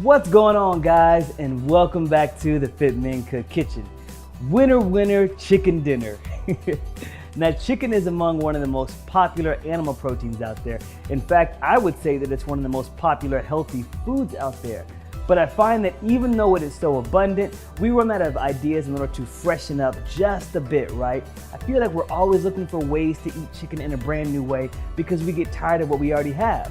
What's going on, guys, and welcome back to the FitMenCook kitchen. Winner, winner, chicken dinner. Now, chicken is among one of the most popular animal proteins out there. In fact, I would say that it's one of the most popular healthy foods out there. But I find that even though it is so abundant, we run out of ideas in order to freshen up just a bit, right? I feel like we're always looking for ways to eat chicken in a brand new way because we get tired of what we already have.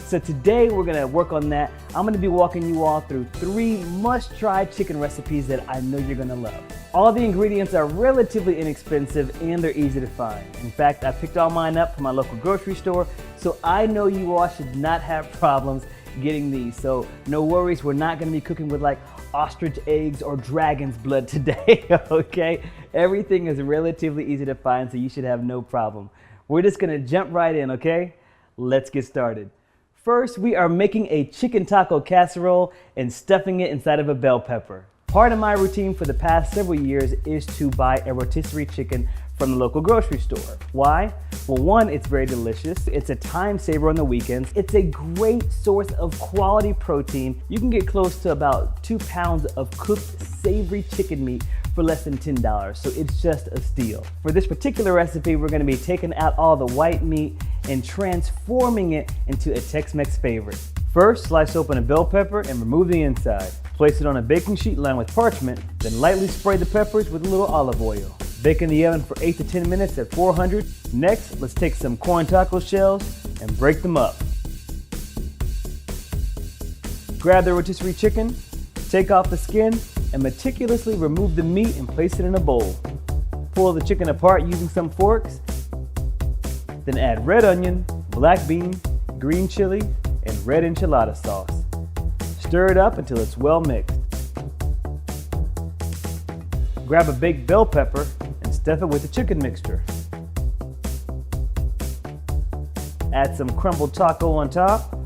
So today we're gonna work on that. I'm gonna be walking you all through 3 must-try chicken recipes that I know you're gonna love. All the ingredients are relatively inexpensive and they're easy to find. In fact, I picked all mine up from my local grocery store, so I know you all should not have problems getting these. So no worries, we're not gonna be cooking with like ostrich eggs or dragon's blood today, okay? Everything is relatively easy to find, so you should have no problem. We're just gonna jump right in, okay? Let's get started. First, we are making a chicken taco casserole and stuffing it inside of a bell pepper. Part of my routine for the past several years is to buy a rotisserie chicken from the local grocery store. Why? Well, one, it's very delicious. It's a time saver on the weekends. It's a great source of quality protein. You can get close to about 2 pounds of cooked savory chicken meat for less than $10, so it's just a steal. For this particular recipe, we're gonna be taking out all the white meat and transforming it into a Tex-Mex favorite. First, slice open a bell pepper and remove the inside. Place it on a baking sheet lined with parchment, then lightly spray the peppers with a little olive oil. Bake in the oven for 8 to 10 minutes at 400. Next, let's take some corn taco shells and break them up. Grab the rotisserie chicken, take off the skin, and meticulously remove the meat and place it in a bowl. Pull the chicken apart using some forks, then add red onion, black bean, green chili, and red enchilada sauce. Stir it up until it's well mixed. Grab a baked bell pepper and stuff it with the chicken mixture. Add some crumbled taco on top,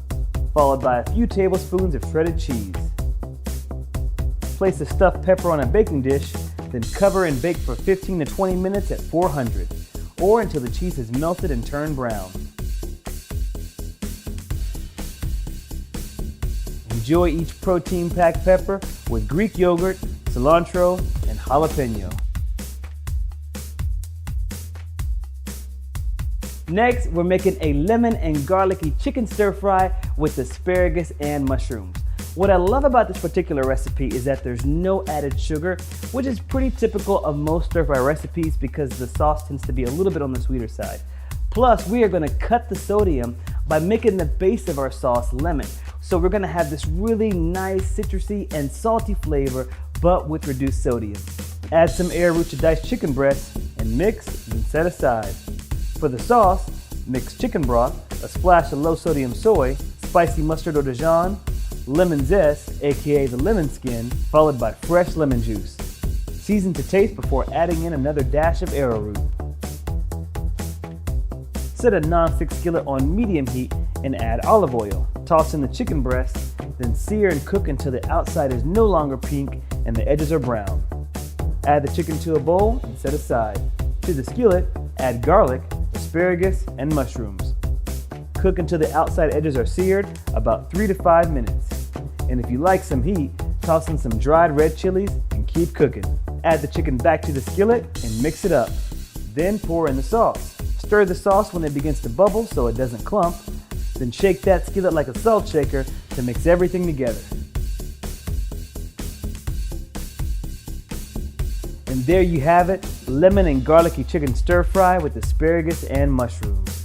followed by a few tablespoons of shredded cheese. Place the stuffed pepper on a baking dish, then cover and bake for 15 to 20 minutes at 400, or until the cheese has melted and turned brown. Enjoy each protein-packed pepper with Greek yogurt, cilantro, and jalapeno. Next, we're making a lemon and garlicky chicken stir-fry with asparagus and mushrooms. What I love about this particular recipe is that there's no added sugar, which is pretty typical of most stir-fry recipes because the sauce tends to be a little bit on the sweeter side. Plus, we are gonna cut the sodium by making the base of our sauce lemon. So we're gonna have this really nice citrusy and salty flavor, but with reduced sodium. Add some arrowroot to diced chicken breasts and mix and set aside. For the sauce, mix chicken broth, a splash of low sodium soy, spicy mustard or Dijon, lemon zest, aka the lemon skin, followed by fresh lemon juice. Season to taste before adding in another dash of arrowroot. Set a non-stick skillet on medium heat and add olive oil. Toss in the chicken breast, then sear and cook until the outside is no longer pink and the edges are brown. Add the chicken to a bowl and set aside. To the skillet, add garlic, asparagus, and mushrooms. Cook until the outside edges are seared, about 3 to 5 minutes. And if you like some heat, toss in some dried red chilies and keep cooking. Add the chicken back to the skillet and mix it up. Then pour in the sauce. Stir the sauce when it begins to bubble so it doesn't clump. Then shake that skillet like a salt shaker to mix everything together. And there you have it, lemon and garlicky chicken stir fry with asparagus and mushrooms.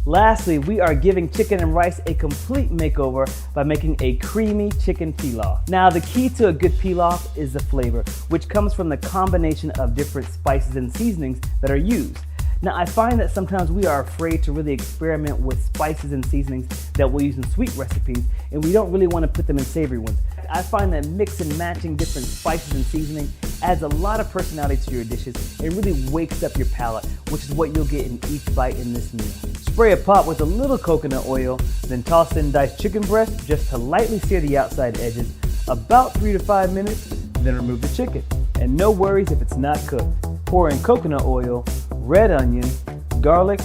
Lastly, we are giving chicken and rice a complete makeover by making a creamy chicken pilaf. Now, the key to a good pilaf is the flavor, which comes from the combination of different spices and seasonings that are used. Now, I find that sometimes we are afraid to really experiment with spices and seasonings that we'll use in sweet recipes, and we don't really want to put them in savory ones. I find that mix and matching different spices and seasoning adds a lot of personality to your dishes and really wakes up your palate, which is what you'll get in each bite in this meal. Spray a pot with a little coconut oil, then toss in diced chicken breast just to lightly sear the outside edges, about 3 to 5 minutes, then remove the chicken. And no worries if it's not cooked. Pour in coconut oil, red onion, garlic,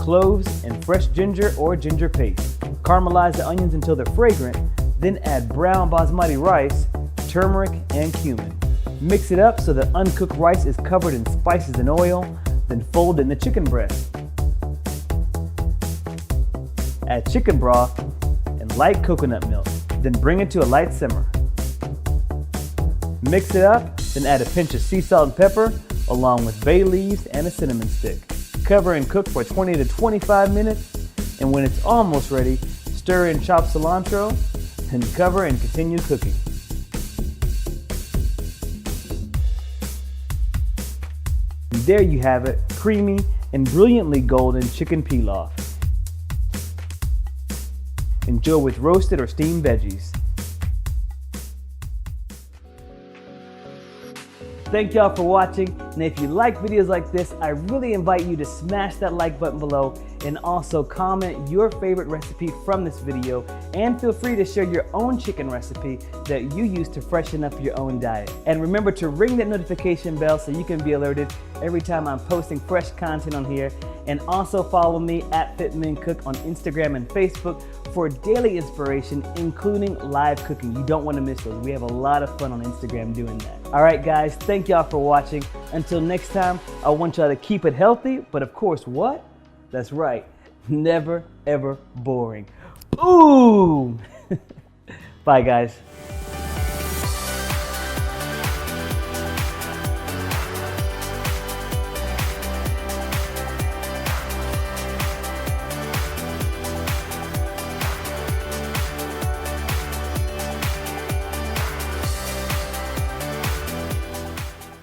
cloves, and fresh ginger or ginger paste. Caramelize the onions until they're fragrant, then add brown basmati rice, turmeric, and cumin. Mix it up so the uncooked rice is covered in spices and oil, then fold in the chicken breast. Add chicken broth and light coconut milk, then bring it to a light simmer. Mix it up, then add a pinch of sea salt and pepper, along with bay leaves and a cinnamon stick. Cover and cook for 20 to 25 minutes, and when it's almost ready, stir in chopped cilantro, then cover and continue cooking. And there you have it, creamy and brilliantly golden chicken pilaf. Enjoy with roasted or steamed veggies. Thank y'all for watching, and if you like videos like this, I really invite you to smash that like button below and also comment your favorite recipe from this video, and feel free to share your own chicken recipe that you use to freshen up your own diet. And remember to ring that notification bell so you can be alerted every time I'm posting fresh content on here, and also follow me at FitMenCook on Instagram and Facebook for daily inspiration, including live cooking. You don't want to miss those. We have a lot of fun on Instagram doing that. All right, guys, thank y'all for watching. Until next time, I want y'all to keep it healthy, but of course, what? That's right, never, ever boring. Boom! Bye, guys.